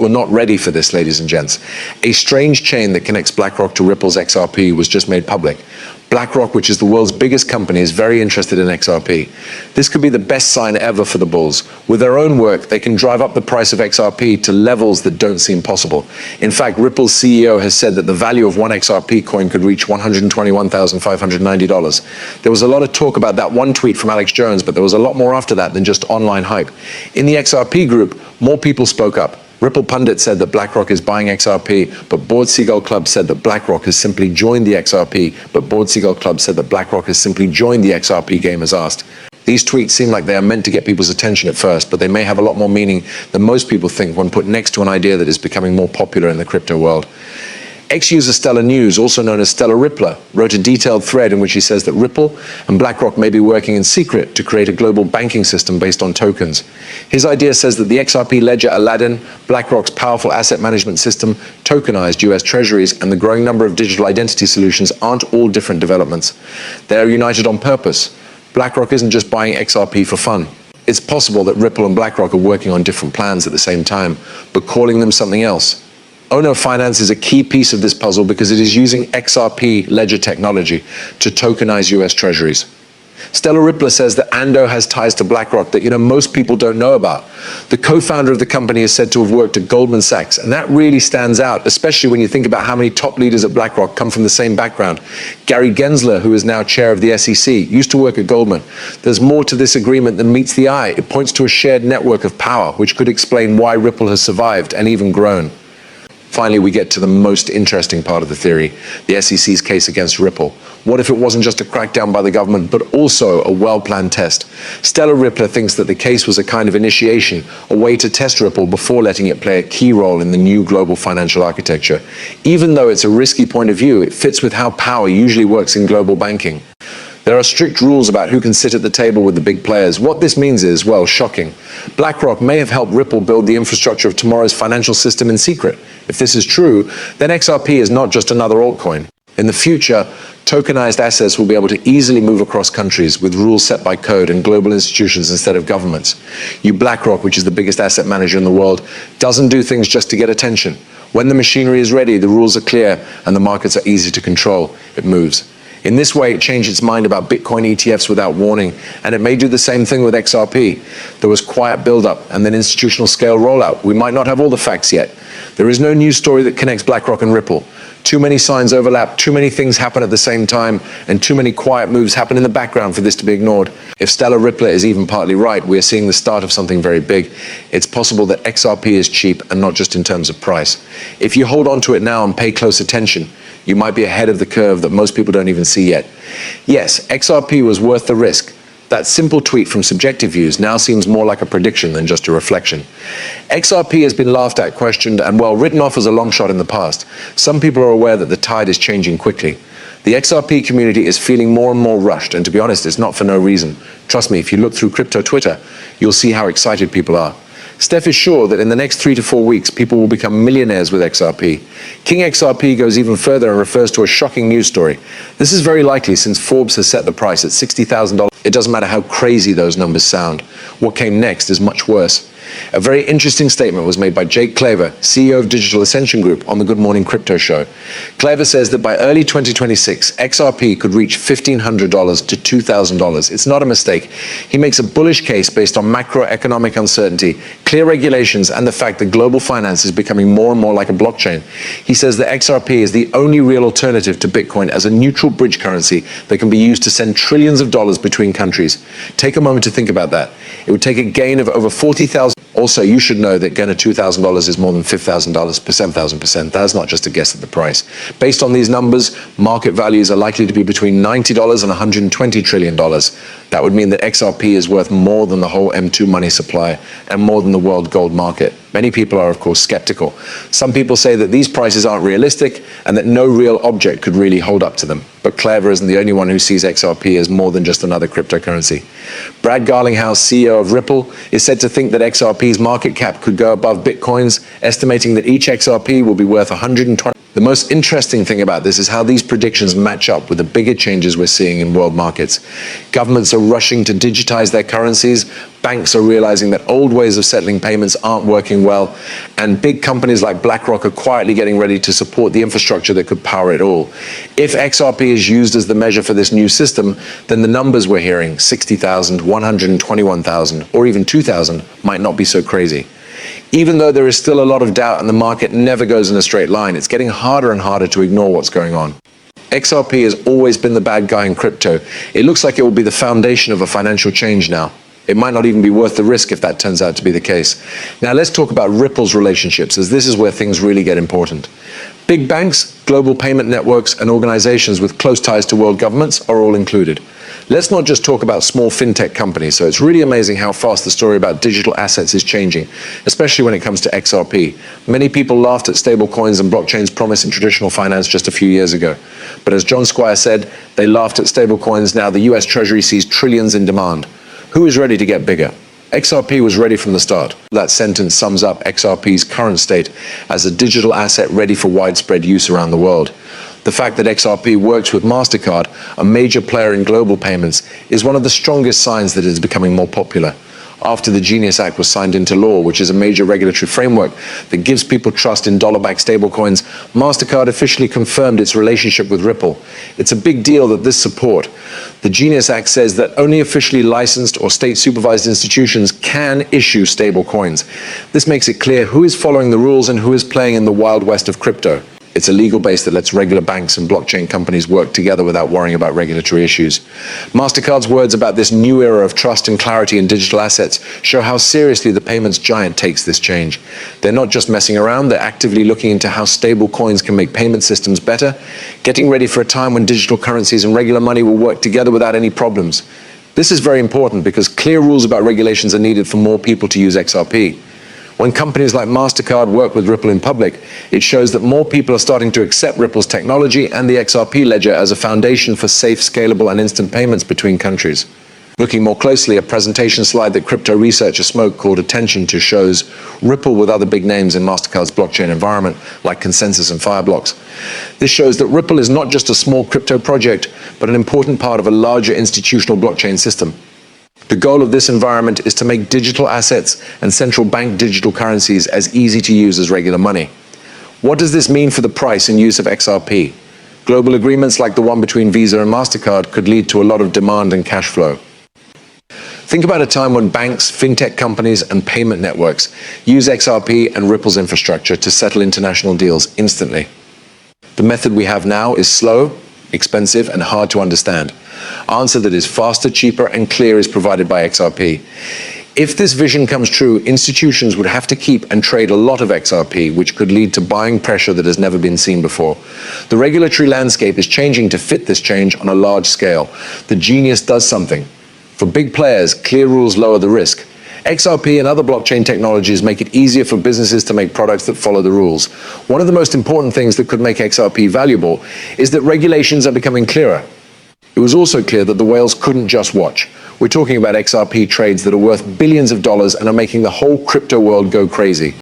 We're not ready for this, ladies and gents. A strange chain that connects Blackrock to Ripple's XRP was just made public. Blackrock, which is the world's biggest company, is very interested in XRP. This could be the best sign ever for the bulls. With their own work, they can drive up the price of XRP to levels that don't seem possible. In fact, Ripple's CEO has said that the value of one XRP coin could reach $121,590. There was a lot of talk about that one tweet from Alex Jones, but there was a lot more after that than just online hype. In the XRP group, more people spoke up. Ripple Pundit said that BlackRock is buying XRP, but Board Seagull Club said that BlackRock has simply joined the XRP, but Board Seagull Club said that BlackRock has simply joined the XRP game as asked. These tweets seem like they are meant to get people's attention at first, but they may have a lot more meaning than most people think when put next to an idea that is becoming more popular in the crypto world. Ex-user Stellar News, also known as Stellar Rippler, wrote a detailed thread in which he says that Ripple and BlackRock may be working in secret to create a global banking system based on tokens. His idea says that the XRP ledger Aladdin, BlackRock's powerful asset management system, tokenized US treasuries, and the growing number of digital identity solutions aren't all different developments. They're united on purpose. BlackRock isn't just buying XRP for fun. It's possible that Ripple and BlackRock are working on different plans at the same time, but calling them something else. Ono Finance is a key piece of this puzzle because it is using XRP ledger technology to tokenize US treasuries. Stellar Rippler says that Ando has ties to BlackRock that most people don't know about. The co-founder of the company is said to have worked at Goldman Sachs, and that really stands out, especially when you think about how many top leaders at BlackRock come from the same background. Gary Gensler, who is now chair of the SEC, used to work at Goldman. There's more to this agreement than meets the eye. It points to a shared network of power, which could explain why Ripple has survived and even grown. Finally, we get to the most interesting part of the theory, the SEC's case against Ripple. What if it wasn't just a crackdown by the government, but also a well-planned test? Stellar Rippler thinks that the case was a kind of initiation, a way to test Ripple before letting it play a key role in the new global financial architecture. Even though it's a risky point of view, it fits with how power usually works in global banking. There are strict rules about who can sit at the table with the big players. What this means is, well, shocking. BlackRock may have helped Ripple build the infrastructure of tomorrow's financial system in secret. If this is true, then XRP is not just another altcoin. In the future, tokenized assets will be able to easily move across countries with rules set by code and global institutions instead of governments. BlackRock, which is the biggest asset manager in the world, doesn't do things just to get attention. When the machinery is ready, the rules are clear and the markets are easy to control. It moves. In this way, it changed its mind about Bitcoin ETFs without warning, and it may do the same thing with XRP. There was quiet build-up and then institutional scale rollout. We might not have all the facts yet. There is no news story that connects BlackRock and Ripple. Too many signs overlap, too many things happen at the same time, and too many quiet moves happen in the background for this to be ignored. If Stellar Rippler is even partly right, we are seeing the start of something very big. It's possible that XRP is cheap, and not just in terms of price. If you hold on to it now and pay close attention, you might be ahead of the curve that most people don't even see yet. Yes, XRP was worth the risk. That simple tweet from Subjective Views now seems more like a prediction than just a reflection. XRP has been laughed at, questioned, and well, written off as a long shot in the past. Some people are aware that the tide is changing quickly. The XRP community is feeling more and more rushed, and to be honest, it's not for no reason. Trust me, if you look through crypto Twitter, you'll see how excited people are. Steph is sure that in the next 3 to 4 weeks, people will become millionaires with XRP. King XRP goes even further and refers to a shocking news story. This is very likely since Forbes has set the price at $60,000. It doesn't matter how crazy those numbers sound. What came next is much worse. A very interesting statement was made by Jake Claver, CEO of Digital Ascension Group, on the Good Morning Crypto Show. Claver says that by early 2026, XRP could reach $1,500 to $2,000. It's not a mistake. He makes a bullish case based on macroeconomic uncertainty, clear regulations, and the fact that global finance is becoming more and more like a blockchain. He says that XRP is the only real alternative to Bitcoin as a neutral bridge currency that can be used to send trillions of dollars between countries. Take a moment to think about that. It would take a gain of over 40,000. Also, you should know that getting $2,000 is more than $5,000 per 7,000%. That's not just a guess at the price. Based on these numbers, market values are likely to be between $90 and $120 trillion. That would mean that XRP is worth more than the whole M2 money supply and more than the world gold market. Many people are, of course, skeptical. Some people say that these prices aren't realistic and that no real object could really hold up to them. But Claver isn't the only one who sees XRP as more than just another cryptocurrency. Brad Garlinghouse, CEO of Ripple, is said to think that XRP's market cap could go above Bitcoin's, estimating that each XRP will be worth $120. The most interesting thing about this is how these predictions match up with the bigger changes we're seeing in world markets. Governments are rushing to digitize their currencies, banks are realizing that old ways of settling payments aren't working well, and big companies like Blackrock are quietly getting ready to support the infrastructure that could power it all. If XRP is used as the measure for this new system, then the numbers we're hearing, 60,000, 121,000, or even 2,000, might not be so crazy. Even though there is still a lot of doubt and the market never goes in a straight line, it's getting harder and harder to ignore what's going on. XRP has always been the bad guy in crypto. It looks like it will be the foundation of a financial change now. It might not even be worth the risk if that turns out to be the case. Now let's talk about Ripple's relationships, as this is where things really get important. Big banks, global payment networks, and organizations with close ties to world governments are all included. Let's not just talk about small fintech companies. So it's really amazing how fast the story about digital assets is changing, especially when it comes to XRP. Many people laughed at stablecoins and blockchain's promise in traditional finance just a few years ago. But as John Squire said, they laughed at stablecoins. Now the US Treasury sees trillions in demand. Who is ready to get bigger? XRP was ready from the start. That sentence sums up XRP's current state as a digital asset ready for widespread use around the world. The fact that XRP works with MasterCard, a major player in global payments, is one of the strongest signs that it is becoming more popular. After the Genius Act was signed into law, which is a major regulatory framework that gives people trust in dollar-backed stablecoins, MasterCard officially confirmed its relationship with Ripple. It's a big deal that this support. The Genius Act says that only officially licensed or state-supervised institutions can issue stablecoins. This makes it clear who is following the rules and who is playing in the wild west of crypto. It's a legal base that lets regular banks and blockchain companies work together without worrying about regulatory issues. MasterCard's words about this new era of trust and clarity in digital assets show how seriously the payments giant takes this change. They're not just messing around, they're actively looking into how stable coins can make payment systems better, getting ready for a time when digital currencies and regular money will work together without any problems. This is very important because clear rules about regulations are needed for more people to use XRP. When companies like MasterCard work with Ripple in public, it shows that more people are starting to accept Ripple's technology and the XRP ledger as a foundation for safe, scalable, and instant payments between countries. Looking more closely, a presentation slide that crypto researcher Smoke called attention to shows Ripple with other big names in MasterCard's blockchain environment, like Consensus and Fireblocks. This shows that Ripple is not just a small crypto project, but an important part of a larger institutional blockchain system. The goal of this environment is to make digital assets and central bank digital currencies as easy to use as regular money. What does this mean for the price and use of XRP? Global agreements like the one between Visa and MasterCard could lead to a lot of demand and cash flow. Think about a time when banks, fintech companies, and payment networks use XRP and Ripple's infrastructure to settle international deals instantly. The method we have now is slow, expensive, and hard to understand. Answer that is faster, cheaper, and clear is provided by XRP. If this vision comes true, institutions would have to keep and trade a lot of XRP, which could lead to buying pressure that has never been seen before. The regulatory landscape is changing to fit this change on a large scale. The Genius does something. For big players, clear rules lower the risk. XRP and other blockchain technologies make it easier for businesses to make products that follow the rules. One of the most important things that could make XRP valuable is that regulations are becoming clearer. It was also clear that the whales couldn't just watch. We're talking about XRP trades that are worth billions of dollars and are making the whole crypto world go crazy.